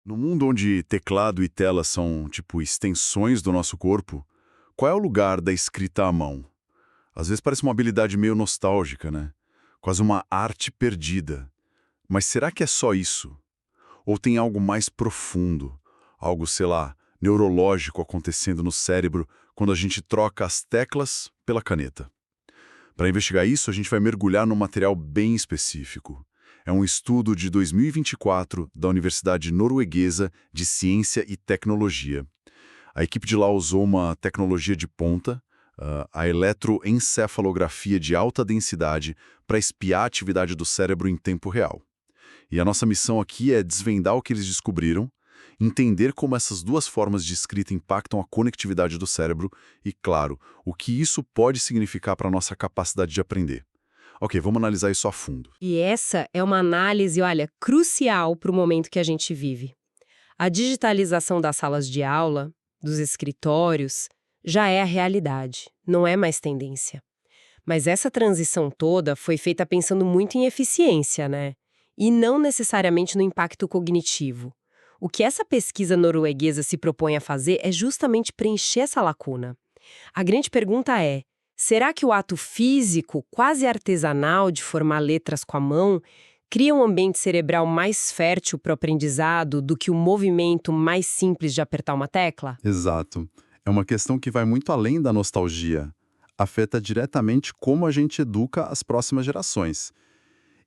No mundo onde teclado e tela são, tipo, extensões do nosso corpo, qual é o lugar da escrita à mão? Às vezes parece uma habilidade meio nostálgica, né? Quase uma arte perdida. Mas será que é só isso? Ou tem algo mais profundo? Algo, sei lá, neurológico acontecendo no cérebro quando a gente troca as teclas pela caneta? Para investigar isso, a gente vai mergulhar num material bem específico. É um estudo de 2024 da Universidade Norueguesa de Ciência e Tecnologia. A equipe de lá usou uma tecnologia de ponta, a eletroencefalografia de alta densidade, para espiar a atividade do cérebro em tempo real. E a nossa missão aqui é desvendar o que eles descobriram, entender como essas duas formas de escrita impactam a conectividade do cérebro e, claro, o que isso pode significar para a nossa capacidade de aprender. Ok, vamos analisar isso a fundo. E essa é uma análise, olha, crucial para o momento que a gente vive. A digitalização das salas de aula, dos escritórios, já é a realidade, não é mais tendência. Mas essa transição toda foi feita pensando muito em eficiência, né? E não necessariamente no impacto cognitivo. O que essa pesquisa norueguesa se propõe a fazer é justamente preencher essa lacuna. A grande pergunta é: será que o ato físico, quase artesanal, de formar letras com a mão, cria um ambiente cerebral mais fértil para o aprendizado do que o movimento mais simples de apertar uma tecla? Exato. É uma questão que vai muito além da nostalgia. Afeta diretamente como a gente educa as próximas gerações.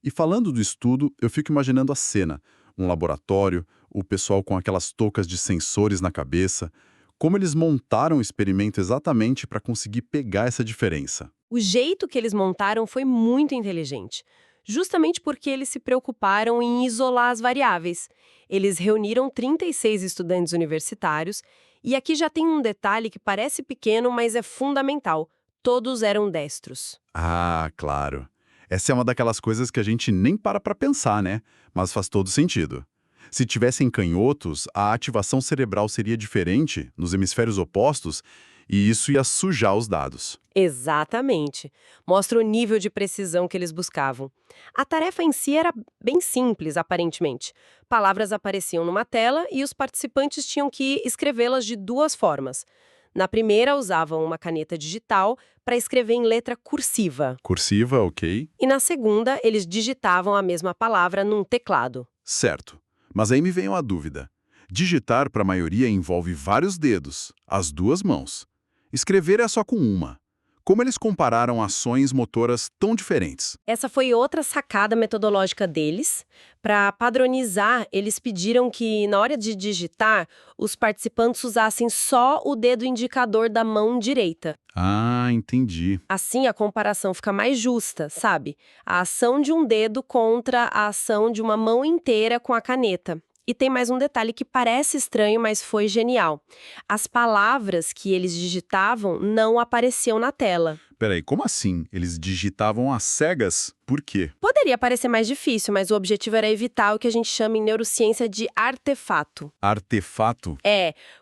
E falando do estudo, eu fico imaginando a cena. Um laboratório, o pessoal com aquelas toucas de sensores na cabeça. Como eles montaram o experimento exatamente para conseguir pegar essa diferença? O jeito que eles montaram foi muito inteligente, justamente porque eles se preocuparam em isolar as variáveis. Eles reuniram 36 estudantes universitários, e aqui já tem um detalhe que parece pequeno, mas é fundamental. Todos eram destros. Ah, claro. Essa é uma daquelas coisas que a gente nem para pensar, né? Mas faz todo sentido. Se tivessem canhotos, a ativação cerebral seria diferente nos hemisférios opostos e isso ia sujar os dados. Exatamente. Mostra o nível de precisão que eles buscavam. A tarefa em si era bem simples, aparentemente. Palavras apareciam numa tela e os participantes tinham que escrevê-las de duas formas. Na primeira, usavam uma caneta digital para escrever em letra cursiva. Cursiva, ok? E na segunda, eles digitavam a mesma palavra num teclado. Certo. Mas aí me vem uma dúvida. Digitar para a maioria envolve vários dedos, as duas mãos. Escrever é só com uma. Como eles compararam ações motoras tão diferentes? Essa foi outra sacada metodológica deles. Para padronizar, eles pediram que, na hora de digitar, os participantes usassem só o dedo indicador da mão direita. Ah, entendi. Assim, a comparação fica mais justa, sabe? A ação de um dedo contra a ação de uma mão inteira com a caneta. E tem mais um detalhe que parece estranho, mas foi genial. As palavras que eles digitavam não apareciam na tela. Peraí, como assim? Eles digitavam às cegas? Por quê? Poderia parecer mais difícil, mas o objetivo era evitar o que a gente chama em neurociência de artefato. Artefato?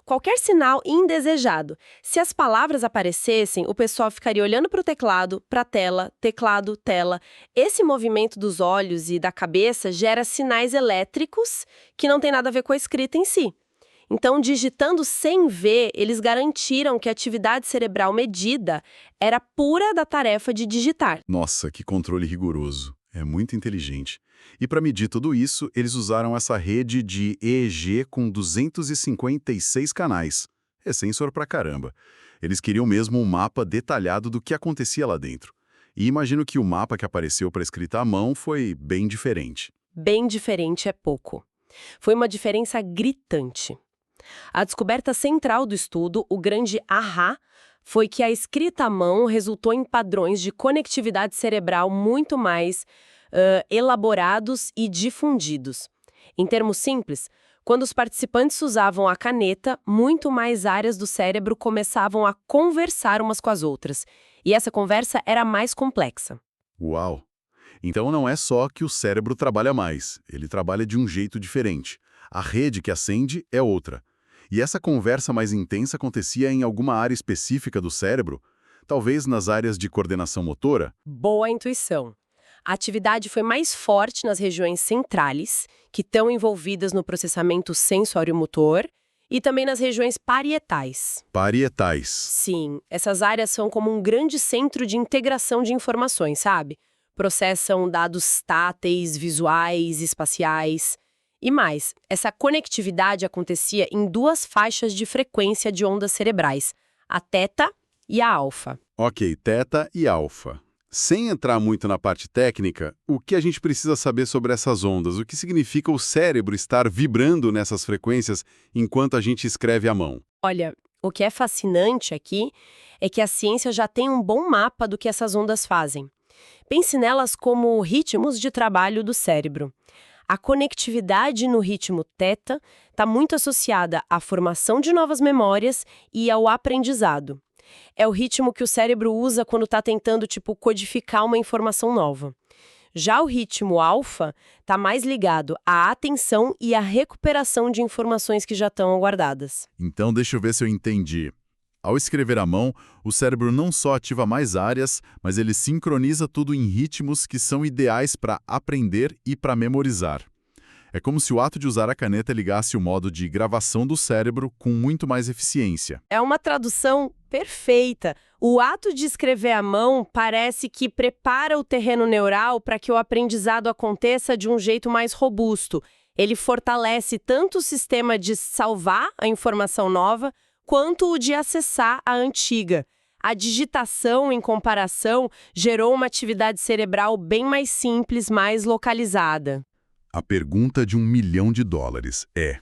Qualquer sinal indesejado. Se as palavras aparecessem, o pessoal ficaria olhando para o teclado, para a tela, teclado, tela. Esse movimento dos olhos e da cabeça gera sinais elétricos que não tem nada a ver com a escrita em si. Então, digitando sem ver, eles garantiram que a atividade cerebral medida era pura da tarefa de digitar. Nossa, que controle rigoroso. É muito inteligente. E para medir tudo isso, eles usaram essa rede de EEG com 256 canais. É sensor pra caramba. Eles queriam mesmo um mapa detalhado do que acontecia lá dentro. E imagino que o mapa que apareceu para escrita à mão foi bem diferente. Bem diferente é pouco. Foi uma diferença gritante. A descoberta central do estudo, o grande ahá, foi que a escrita à mão resultou em padrões de conectividade cerebral muito mais elaborados e difundidos. Em termos simples, quando os participantes usavam a caneta, muito mais áreas do cérebro começavam a conversar umas com as outras. E essa conversa era mais complexa. Uau! Então não é só que o cérebro trabalha mais, ele trabalha de um jeito diferente. A rede que acende é outra. E essa conversa mais intensa acontecia em alguma área específica do cérebro? Talvez nas áreas de coordenação motora? Boa intuição. A atividade foi mais forte nas regiões centrais, que estão envolvidas no processamento sensório-motor, e também nas regiões parietais. Parietais. Sim, essas áreas são como um grande centro de integração de informações, sabe? Processam dados táteis, visuais, espaciais. E mais, essa conectividade acontecia em duas faixas de frequência de ondas cerebrais, a teta e a alfa. Ok, teta e alfa. Sem entrar muito na parte técnica, o que a gente precisa saber sobre essas ondas? O que significa o cérebro estar vibrando nessas frequências enquanto a gente escreve à mão? Olha, o que é fascinante aqui é que a ciência já tem um bom mapa do que essas ondas fazem. Pense nelas como ritmos de trabalho do cérebro. A conectividade no ritmo teta está muito associada à formação de novas memórias e ao aprendizado. É o ritmo que o cérebro usa quando está tentando, codificar uma informação nova. Já o ritmo alfa está mais ligado à atenção e à recuperação de informações que já estão guardadas. Então, deixa eu ver se eu entendi. Ao escrever à mão, o cérebro não só ativa mais áreas, mas ele sincroniza tudo em ritmos que são ideais para aprender e para memorizar. É como se o ato de usar a caneta ligasse o modo de gravação do cérebro com muito mais eficiência. É uma tradução perfeita. O ato de escrever à mão parece que prepara o terreno neural para que o aprendizado aconteça de um jeito mais robusto. Ele fortalece tanto o sistema de salvar a informação nova, quanto o de acessar a antiga. A digitação, em comparação, gerou uma atividade cerebral bem mais simples, mais localizada. A pergunta de $1 milhão é: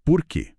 por quê?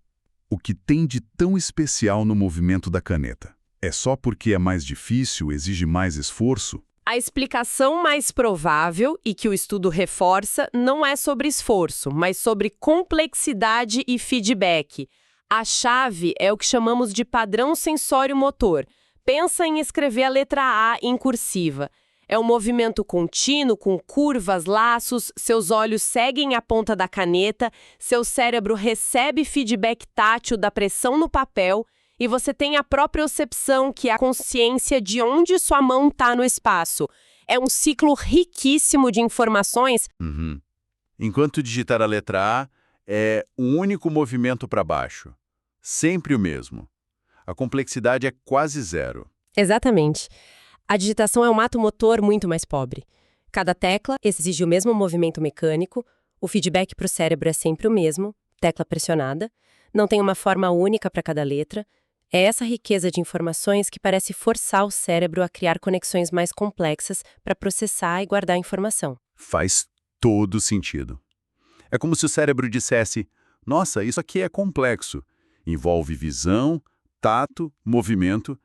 O que tem de tão especial no movimento da caneta? É só porque é mais difícil, exige mais esforço? A explicação mais provável, e que o estudo reforça, não é sobre esforço, mas sobre complexidade e feedback. A chave é o que chamamos de padrão sensório-motor. Pensa em escrever a letra A em cursiva. É um movimento contínuo, com curvas, laços, seus olhos seguem a ponta da caneta, seu cérebro recebe feedback tátil da pressão no papel e você tem a propriocepção, que é a consciência de onde sua mão está no espaço. É um ciclo riquíssimo de informações. Enquanto digitar a letra A é um único movimento para baixo. Sempre o mesmo. A complexidade é quase zero. Exatamente. A digitação é um ato motor muito mais pobre. Cada tecla exige o mesmo movimento mecânico, o feedback para o cérebro é sempre o mesmo, tecla pressionada, não tem uma forma única para cada letra. É essa riqueza de informações que parece forçar o cérebro a criar conexões mais complexas para processar e guardar a informação. Faz todo sentido. É como se o cérebro dissesse: nossa, isso aqui é complexo. Envolve visão, tato, movimento.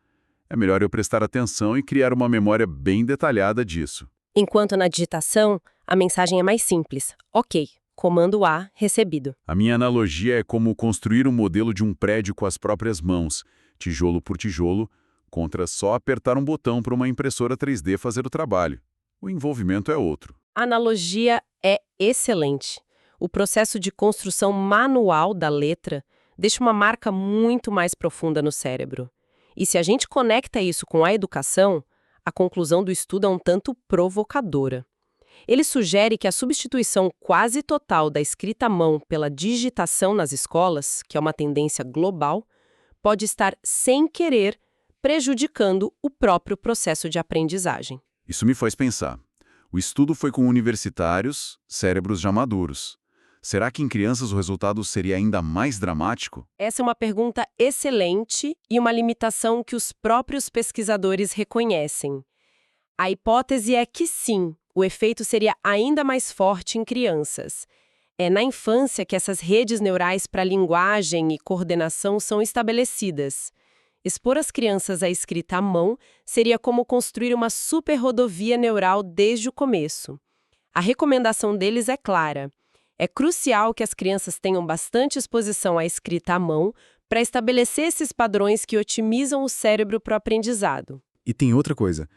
É melhor eu prestar atenção e criar uma memória bem detalhada disso. Enquanto na digitação, a mensagem é mais simples. Ok, comando A recebido. A minha analogia é como construir um modelo de um prédio com as próprias mãos, tijolo por tijolo, contra só apertar um botão para uma impressora 3D fazer o trabalho. O envolvimento é outro. A analogia é excelente. O processo de construção manual da letra deixa uma marca muito mais profunda no cérebro. E se a gente conecta isso com a educação, a conclusão do estudo é um tanto provocadora. Ele sugere que a substituição quase total da escrita à mão pela digitação nas escolas, que é uma tendência global, pode estar, sem querer, prejudicando o próprio processo de aprendizagem. Isso me faz pensar. O estudo foi com universitários, cérebros já maduros. Será que em crianças o resultado seria ainda mais dramático? Essa é uma pergunta excelente e uma limitação que os próprios pesquisadores reconhecem. A hipótese é que sim, o efeito seria ainda mais forte em crianças. É na infância que essas redes neurais para linguagem e coordenação são estabelecidas. Expor as crianças à escrita à mão seria como construir uma superrodovia neural desde o começo. A recomendação deles é clara. É crucial que as crianças tenham bastante exposição à escrita à mão para estabelecer esses padrões que otimizam o cérebro para o aprendizado. E tem outra coisa.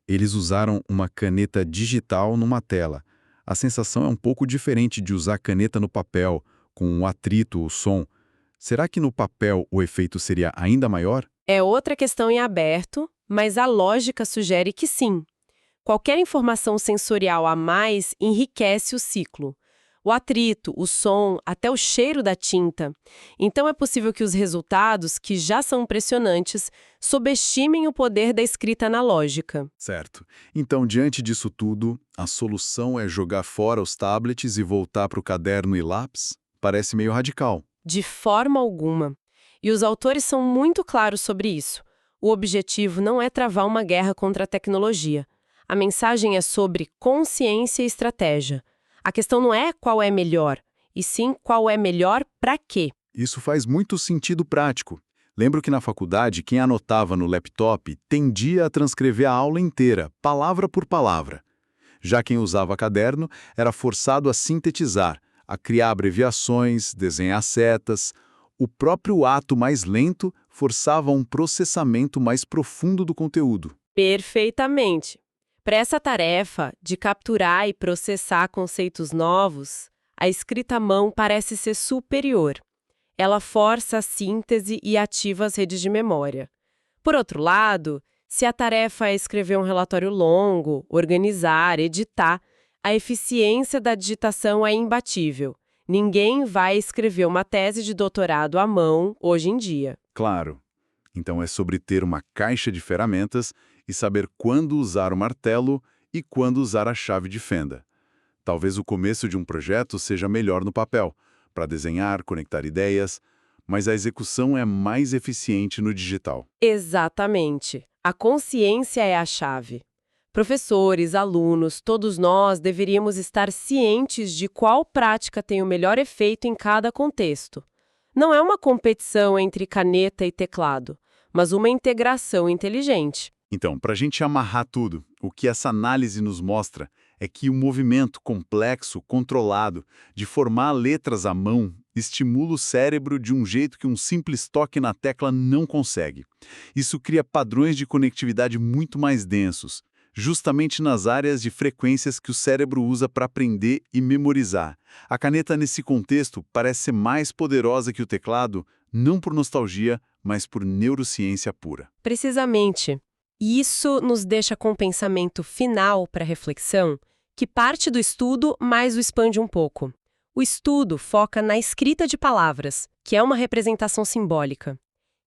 Eles usaram uma caneta digital numa tela. A sensação é um pouco diferente de usar caneta no papel, com o atrito, o som. Será que no papel o efeito seria ainda maior? É outra questão em aberto, mas a lógica sugere que sim. Qualquer informação sensorial a mais enriquece o ciclo. O atrito, o som, até o cheiro da tinta. Então é possível que os resultados, que já são impressionantes, subestimem o poder da escrita analógica. Certo. Então, diante disso tudo, a solução é jogar fora os tablets e voltar para o caderno e lápis? Parece meio radical. De forma alguma. E os autores são muito claros sobre isso. O objetivo não é travar uma guerra contra a tecnologia. A mensagem é sobre consciência e estratégia. A questão não é qual é melhor, e sim qual é melhor para quê. Isso faz muito sentido prático. Lembro que na faculdade, quem anotava no laptop tendia a transcrever a aula inteira, palavra por palavra. Já quem usava caderno era forçado a sintetizar, a criar abreviações, desenhar setas. O próprio ato mais lento forçava um processamento mais profundo do conteúdo. Perfeitamente. Para essa tarefa de capturar e processar conceitos novos, a escrita à mão parece ser superior. Ela força a síntese e ativa as redes de memória. Por outro lado, se a tarefa é escrever um relatório longo, organizar, editar, a eficiência da digitação é imbatível. Ninguém vai escrever uma tese de doutorado à mão hoje em dia. Claro. Então é sobre ter uma caixa de ferramentas e saber quando usar o martelo e quando usar a chave de fenda. Talvez o começo de um projeto seja melhor no papel, para desenhar, conectar ideias, mas a execução é mais eficiente no digital. Exatamente. A consciência é a chave. Professores, alunos, todos nós deveríamos estar cientes de qual prática tem o melhor efeito em cada contexto. Não é uma competição entre caneta e teclado, mas uma integração inteligente. Então, para a gente amarrar tudo, o que essa análise nos mostra é que o movimento complexo, controlado, de formar letras à mão, estimula o cérebro de um jeito que um simples toque na tecla não consegue. Isso cria padrões de conectividade muito mais densos, justamente nas áreas de frequências que o cérebro usa para aprender e memorizar. A caneta, nesse contexto, parece ser mais poderosa que o teclado, não por nostalgia, mas por neurociência pura. Precisamente. E isso nos deixa com um pensamento final para reflexão, que parte do estudo, mas o expande um pouco. O estudo foca na escrita de palavras, que é uma representação simbólica.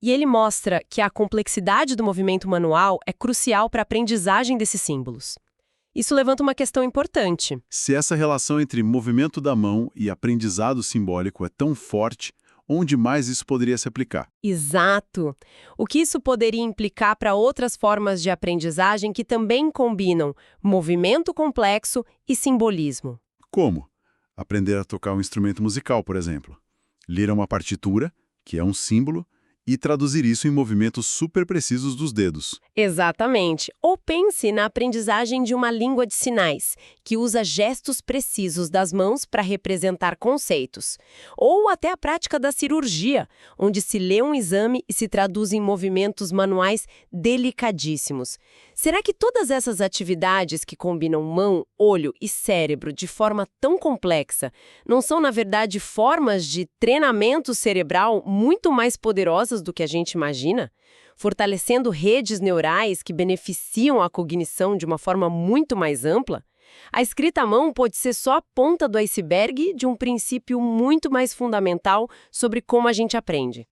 E ele mostra que a complexidade do movimento manual é crucial para a aprendizagem desses símbolos. Isso levanta uma questão importante. Se essa relação entre movimento da mão e aprendizado simbólico é tão forte, onde mais isso poderia se aplicar? Exato! O que isso poderia implicar para outras formas de aprendizagem que também combinam movimento complexo e simbolismo? Como? Aprender a tocar um instrumento musical, por exemplo. Ler uma partitura, que é um símbolo, e traduzir isso em movimentos super precisos dos dedos. Exatamente. Ou pense na aprendizagem de uma língua de sinais, que usa gestos precisos das mãos para representar conceitos. Ou até a prática da cirurgia, onde se lê um exame e se traduz em movimentos manuais delicadíssimos. Será que todas essas atividades que combinam mão, olho e cérebro de forma tão complexa não são, na verdade, formas de treinamento cerebral muito mais poderosas do que a gente imagina? Fortalecendo redes neurais que beneficiam a cognição de uma forma muito mais ampla? A escrita à mão pode ser só a ponta do iceberg de um princípio muito mais fundamental sobre como a gente aprende.